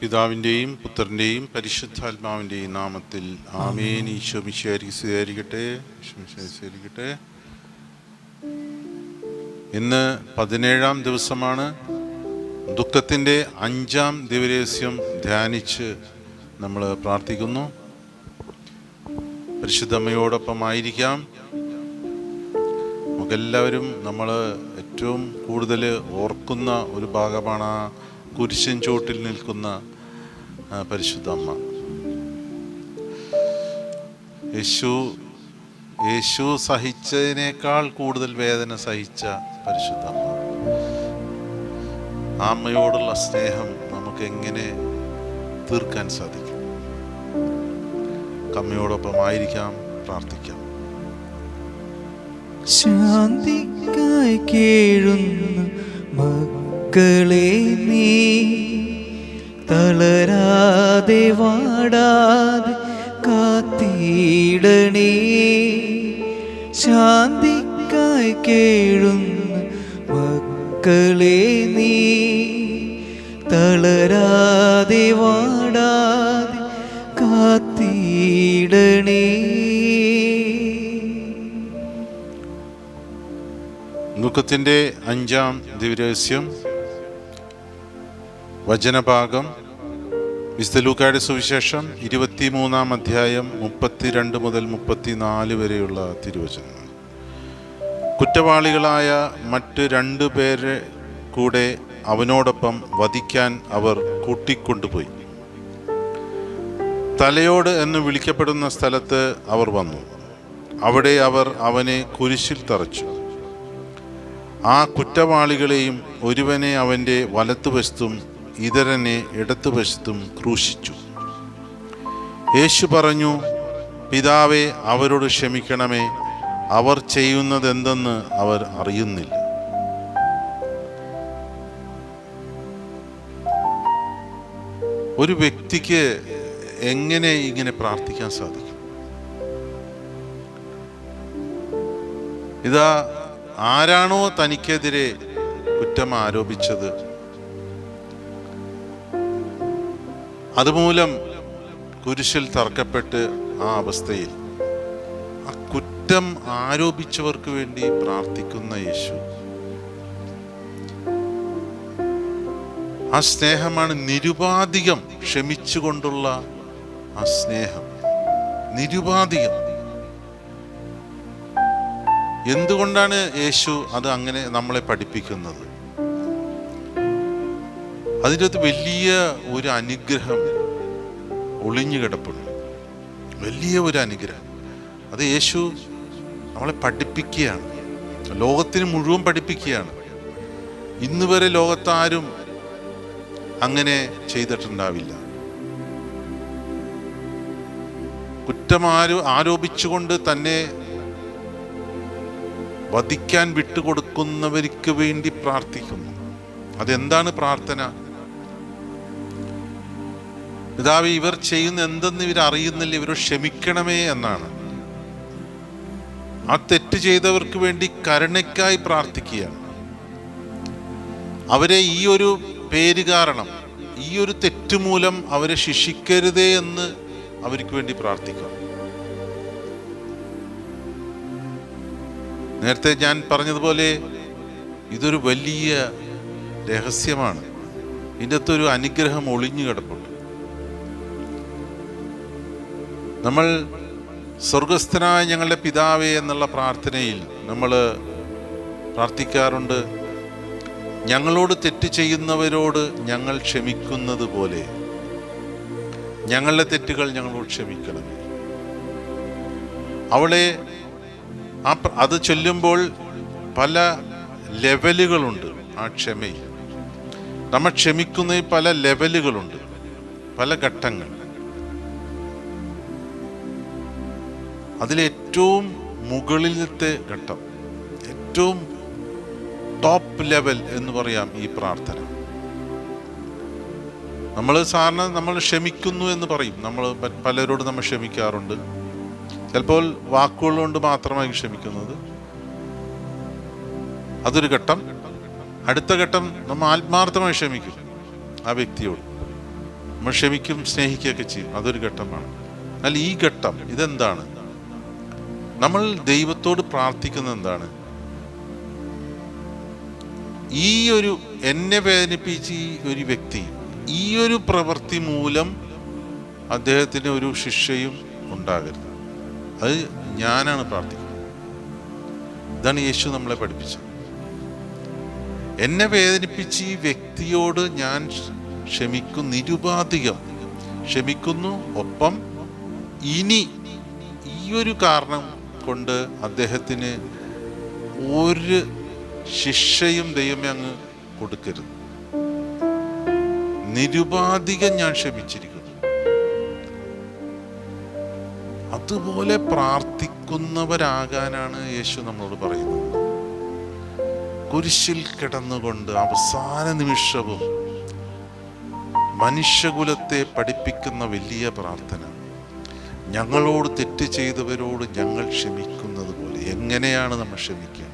പിതാവിൻ്റെയും പുത്രൻ്റെയും പരിശുദ്ധാത്മാവിൻ്റെയും നാമത്തിൽ ആമേൻ. ഈശോ മിശിഹായ്ക്ക് സ്വീകരിക്കട്ടെ. ഇന്ന് 17-ാം ദിവസമാണ്. ദുഃഖത്തിൻ്റെ 5-ാം ദിവരഹസ്യം ധ്യാനിച്ച് നമ്മൾ പ്രാർത്ഥിക്കുന്നു. പരിശുദ്ധമ്മയോടൊപ്പം ആയിരിക്കാം. നമുക്കെല്ലാവരും നമ്മൾ ഏറ്റവും കൂടുതൽ ഓർക്കുന്ന ഒരു ഭാഗമാണ് ആ കുരിശിൻ ചോട്ടിൽ നിൽക്കുന്ന പരിശുദ്ധ അമ്മ. യേശു സഹിച്ചതിനേക്കാൾ കൂടുതൽ വേദന സഹിച്ച പരിശുദ്ധ അമ്മ. ആ അമ്മയോടുള്ള സ്നേഹം നമുക്ക് എങ്ങനെ തീർക്കാൻ സാധിക്കും? അമ്മയോടൊപ്പം ആയിരിക്കാം, പ്രാർത്ഥിക്കാം. ശാന്തിക്കായി കേഴുന്ന മക്കളെ നീ തളരാതെ വാടാതെ കാത്തിടണേ. ശാന്തിക്കായി കേഴുന്ന മക്കളെ നീ തളരാതെ വാടാതെ കാത്തിടണേ. ദുഃഖത്തിൻ്റെ 5-ാം ദിവരഹസ്യം വചനഭാഗം വിശുദ്ധ ലൂക്കായുടെ സുവിശേഷം 23-ാം അധ്യായം 32 മുതൽ 34 വരെയുള്ള തിരുവചനങ്ങൾ. കുറ്റവാളികളായ മറ്റ് 2 പേരെ കൂടെ അവനോടൊപ്പം വധിക്കാൻ അവർ കൂട്ടിക്കൊണ്ടുപോയി. തലയോട് എന്ന് വിളിക്കപ്പെടുന്ന സ്ഥലത്ത് അവർ വന്നു. അവിടെ അവർ അവനെ കുരിശിൽ തറച്ചു. ആ കുറ്റവാളികളെയും ഒരുവനെ അവൻ്റെ വലത്തുവശത്തും ഇതരനെ ഇടത്തുവശത്തും ക്രൂശിച്ചു. യേശു പറഞ്ഞു, പിതാവേ, അവരോട് ക്ഷമിക്കണമേ, അവർ ചെയ്യുന്നതെന്തെന്ന് അവർ അറിയുന്നില്ല. ഒരു വ്യക്തിക്ക് എങ്ങനെ ഇങ്ങനെ പ്രാർത്ഥിക്കാൻ സാധിക്കും? ഇതാ, ആരാണോ തനിക്കെതിരെ കുറ്റം ആരോപിച്ചത്, അതുമൂലം കുരിശിൽ തറക്കപ്പെട്ട് ആ അവസ്ഥയിൽ ആ കുറ്റം ആരോപിച്ചവർക്ക് വേണ്ടി പ്രാർത്ഥിക്കുന്ന യേശു, ആ സ്നേഹമാണ് നിരുപാധികം ക്ഷമിച്ചുകൊണ്ടുള്ള ആ സ്നേഹം. നിരുപാധികം. എന്തുകൊണ്ടാണ് യേശു അത് അങ്ങനെ നമ്മളെ പഠിപ്പിക്കുന്നത്? അതിൻ്റെ അകത്ത് വലിയ ഒരു അനുഗ്രഹം ഒളിഞ്ഞു കിടപ്പുണ്ട്. വലിയ ഒരു അനുഗ്രഹം. അത് യേശു നമ്മളെ പഠിപ്പിക്കുകയാണ്, ലോകത്തിന് മുഴുവൻ പഠിപ്പിക്കുകയാണ്. ഇന്ന് വരെ ലോകത്താരും അങ്ങനെ ചെയ്തിട്ടുണ്ടാവില്ല. ആരോപിച്ചുകൊണ്ട് തന്നെ വധിക്കാൻ വിട്ടുകൊടുക്കുന്നവർക്ക് വേണ്ടി പ്രാർത്ഥിക്കുന്നു. അതെന്താണ് പ്രാർത്ഥന? പിതാവേ, ഇവർ ചെയ്യുന്ന എന്തെന്ന് ഇവർ അറിയുന്നില്ല, ഇവർ ക്ഷമിക്കണമേ എന്നാണ്. ആ തെറ്റ് ചെയ്തവർക്ക് വേണ്ടി കരുണയ്ക്കായി പ്രാർത്ഥിക്കുകയാണ്. അവരെ ഈ ഒരു പേര് കാരണം, ഈ ഒരു തെറ്റുമൂലം അവരെ ശിക്ഷിക്കരുതേ എന്ന് അവർക്ക് വേണ്ടി പ്രാർത്ഥിക്കണം. നേരത്തെ ഞാൻ പറഞ്ഞതുപോലെ ഇതൊരു വലിയ രഹസ്യമാണ്. ഇതിൻ്റെ അകത്തൊരു അനുഗ്രഹം ഒളിഞ്ഞു കിടപ്പുണ്ട്. നമ്മൾ സ്വർഗസ്ഥനായ ഞങ്ങളുടെ പിതാവേ എന്നുള്ള പ്രാർത്ഥനയിൽ നമ്മൾ പ്രാർത്ഥിക്കാറുണ്ട്, ഞങ്ങളോട് തെറ്റ് ചെയ്യുന്നവരോട് ഞങ്ങൾ ക്ഷമിക്കുന്നത് പോലെ ഞങ്ങളുടെ തെറ്റുകൾ ഞങ്ങളോട് ക്ഷമിക്കണമേ. അത് ചൊല്ലുമ്പോൾ പല ലെവലുകളുണ്ട്. ആ ക്ഷമയിൽ നമ്മൾ ക്ഷമിക്കുന്നതിൽ പല ലെവലുകളുണ്ട്, പല ഘട്ടങ്ങൾ. അതിലേറ്റവും മുകളിലത്തെ ഘട്ടം, ഏറ്റവും ടോപ്പ് ലെവൽ എന്ന് പറയാം ഈ പ്രാർത്ഥന. നമ്മൾ ക്ഷമിക്കുന്നു എന്ന് പറയും. പലരോട് നമ്മൾ ക്ഷമിക്കാറുണ്ട്. ചിലപ്പോൾ വാക്കുകൾ കൊണ്ട് മാത്രമായി ക്ഷമിക്കുന്നത്. അതൊരു ഘട്ടം. അടുത്ത ഘട്ടം നമ്മൾ ആത്മാർത്ഥമായി ക്ഷമിക്കും ആ വ്യക്തിയോട്. നമ്മൾ ക്ഷമിക്കും, സ്നേഹിക്കുകയൊക്കെ ചെയ്യും, അതൊരു ഘട്ടമാണ്. എന്നാൽ ഈ ഘട്ടം ഇതെന്താണ്? നമ്മൾ ദൈവത്തോട് പ്രാർത്ഥിക്കുന്നത് എന്താണ്? ഈ ഒരു എന്നെ വേദനിപ്പിച്ച ഈ ഒരു വ്യക്തി, ഈ ഒരു പ്രവൃത്തി മൂലം അദ്ദേഹത്തിന് ഒരു ശിക്ഷയും ഉണ്ടാകരുത്. അത് ഞാനാണ് പ്രാർത്ഥിക്കുന്നത്. ഇതാണ് യേശു നമ്മളെ പഠിപ്പിച്ചത്. എന്നെ വേദനിപ്പിച്ച് ഈ വ്യക്തിയോട് ഞാൻ ക്ഷമിക്കുന്നു, നിരുപാധികം ക്ഷമിക്കുന്നു. ഒപ്പം ഇനി ഈ ഒരു കാരണം കൊണ്ട് അദ്ദേഹത്തിന് ഒരു ശിക്ഷയും ദൈവമേ അങ്ങ് കൊടുക്കരുത്. നിരുപാധികം ഞാൻ ക്ഷമിച്ചിരിക്കുന്നു. അതുപോലെ പ്രാർത്ഥിക്കുന്നവരാകാനാണ് യേശു നമ്മളോട് പറയുന്നത്. കുരിശിൽ കിടന്നുകൊണ്ട് അവസാന നിമിഷവും മനുഷ്യകുലത്തെ പഠിപ്പിക്കുന്ന വലിയ പ്രാർത്ഥന, ഞങ്ങളോട് തെറ്റ് ചെയ്തവരോട് ഞങ്ങൾ ക്ഷമിക്കുന്നത് പോലെ. എങ്ങനെയാണ് നമ്മൾ ക്ഷമിക്കുക?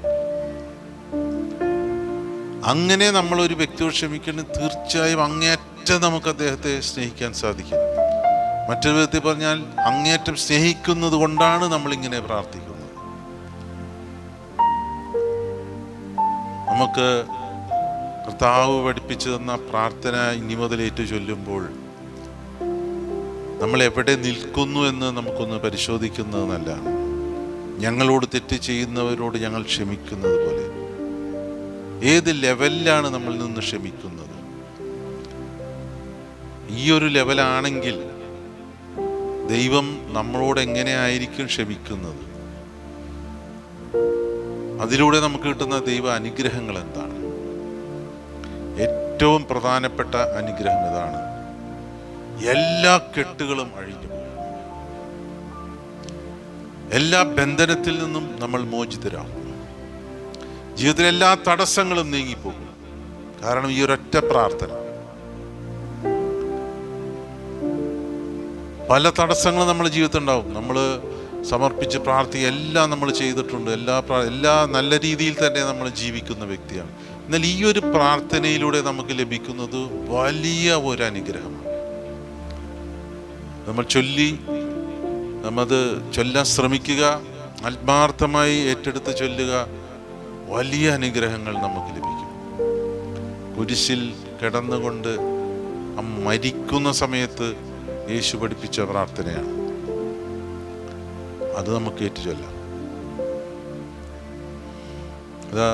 അങ്ങനെ നമ്മളൊരു വ്യക്തിയോട് ക്ഷമിക്കണം, തീർച്ചയായും അങ്ങേയറ്റം നമുക്ക് അദ്ദേഹത്തെ സ്നേഹിക്കാൻ സാധിക്കും. മറ്റൊരു വിധത്തിൽ പറഞ്ഞാൽ അങ്ങേയറ്റം സ്നേഹിക്കുന്നത് കൊണ്ടാണ് നമ്മളിങ്ങനെ പ്രാർത്ഥിക്കുന്നത്. നമുക്ക് കർത്താവ് പഠിപ്പിച്ചു തന്ന പ്രാർത്ഥന ഇനി മുതൽ ഏറ്റു ചൊല്ലുമ്പോൾ നമ്മൾ എവിടെ നിൽക്കുന്നു എന്ന് നമുക്കൊന്ന് പരിശോധിക്കുന്നത് നല്ലതാണ്. ഞങ്ങളോട് തെറ്റ് ചെയ്യുന്നവരോട് ഞങ്ങൾ ക്ഷമിക്കുന്നത് പോലെ. ഏത് ലെവലിലാണ് നമ്മൾ നിന്ന് ക്ഷമിക്കുന്നത്? ഈ ഒരു ലെവലാണെങ്കിൽ ദൈവം നമ്മളോട് എങ്ങനെയായിരിക്കും ക്ഷമിക്കുന്നത്? അതിലൂടെ നമുക്ക് കിട്ടുന്ന ദൈവ അനുഗ്രഹങ്ങൾ എന്താണ്? ഏറ്റവും പ്രധാനപ്പെട്ട അനുഗ്രഹം ഇതാണ്: എല്ലാ കെട്ടുകളും അഴിഞ്ഞു പോകും, എല്ലാ ബന്ധനത്തിൽ നിന്നും നമ്മൾ മോചിതരാകും, ജീവിതത്തിലെ എല്ലാ തടസ്സങ്ങളും നീങ്ങിപ്പോകും. കാരണം ഈ ഒരൊറ്റ പ്രാർത്ഥന. പല തടസ്സങ്ങളും നമ്മുടെ ജീവിതത്തിൽ ഉണ്ടാവും. നമ്മൾ സമർപ്പിച്ച് പ്രാർത്ഥിക്കുക എല്ലാം നമ്മൾ ചെയ്തിട്ടുണ്ട്, എല്ലാ നല്ല രീതിയിൽ തന്നെ നമ്മൾ ജീവിക്കുന്ന വ്യക്തിയാണ്. എന്നാൽ ഈ ഒരു പ്രാർത്ഥനയിലൂടെ നമുക്ക് ലഭിക്കുന്നത് വലിയ ഒരു അനുഗ്രഹമാണ്. നമ്മൾ നമ്മത് ചൊല്ലാൻ ശ്രമിക്കുക, ആത്മാർത്ഥമായി ഏറ്റെടുത്ത് ചൊല്ലുക, വലിയ അനുഗ്രഹങ്ങൾ നമുക്ക് ലഭിക്കും. കുരിശിൽ കിടന്നുകൊണ്ട് മരിക്കുന്ന സമയത്ത് യേശു പഠിപ്പിച്ച പ്രാർത്ഥനയാണ്. അത് നമുക്ക് ഏറ്റുചൊല്ലാം. അതാ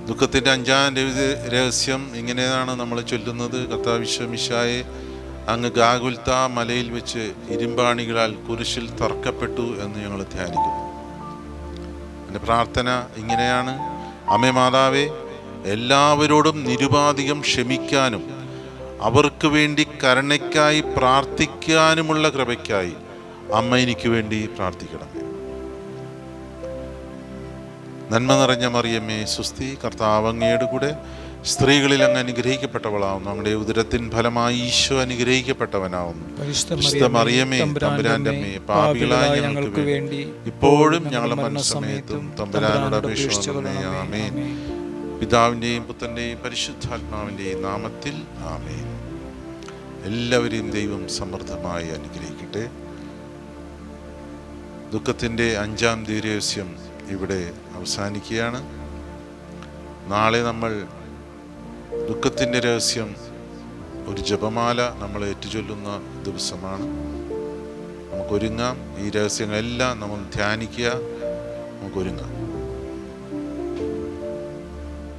ദുഃഖത്തിൻ്റെ 5-ാം രഹസ്യം ഇങ്ങനെയാണ് നമ്മൾ ചൊല്ലുന്നത്: കർത്താവ് മിശിഹായെ, അങ്ങ് ഗാഗുൽത്ത മലയിൽ വെച്ച് ഇരുമ്പാണികളാൽ കുരിശിൽ തറക്കപ്പെട്ടു എന്ന് ഞങ്ങൾ ധ്യാനിക്കുന്നു. എൻ്റെ പ്രാർത്ഥന ഇങ്ങനെയാണ്: അമ്മേ മാതാവേ, എല്ലാവരോടും നിരുപാധികം ക്ഷമിക്കാനും അവർക്ക് വേണ്ടി കരുണയ്ക്കായി പ്രാർത്ഥിക്കാനുമുള്ള കൃപയ്ക്കായി അമ്മ എനിക്ക് വേണ്ടി പ്രാർത്ഥിക്കണമേ. നന്മ നിറഞ്ഞ മറിയമ്മേ സ്വസ്തി, കർത്താവ് അങ്ങയുടെ കൂടെ സ്ത്രീകളിൽ അങ്ങ് അനുഗ്രഹിക്കപ്പെട്ടവളാവുന്നു. അങ്ങയുടെ ഉദരത്തിൻ ഫലമായി ഈശോ അനുഗ്രഹിക്കപ്പെട്ടവനാവുന്നു. പരിശുദ്ധ മറിയമേ, തമ്പുരാന്റെ അമ്മേ, പാപികളായ ഞങ്ങൾക്ക് വേണ്ടി ഇപ്പോഴും ഞങ്ങളുടെ മരണസമയത്തും തമ്പുരാനോട് അപേക്ഷിക്കണമേ. ആമേൻ. പിതാവിൻ്റെയും പുത്രൻ്റെയും പരിശുദ്ധാത്മാവിൻ്റെയും നാമത്തിൽ ആമേൻ. എല്ലാവരെയും ദൈവം സമൃദ്ധമായി അനുഗ്രഹിക്കട്ടെ. ദുഃഖത്തിൻ്റെ 5-ാം ദിവ്യരഹസ്യം ഇവിടെ അവസാനിക്കുകയാണ്. നാളെ നമ്മൾ ദുഃഖത്തിൻ്റെ രഹസ്യം, ഒരു ജപമാല നമ്മൾ ഏറ്റുചൊല്ലുന്ന ദിവസമാണ്. നമുക്കൊരുങ്ങാം. ഈ രഹസ്യങ്ങളെല്ലാം നമ്മൾ ധ്യാനിക്കുക. നമുക്കൊരുങ്ങാം.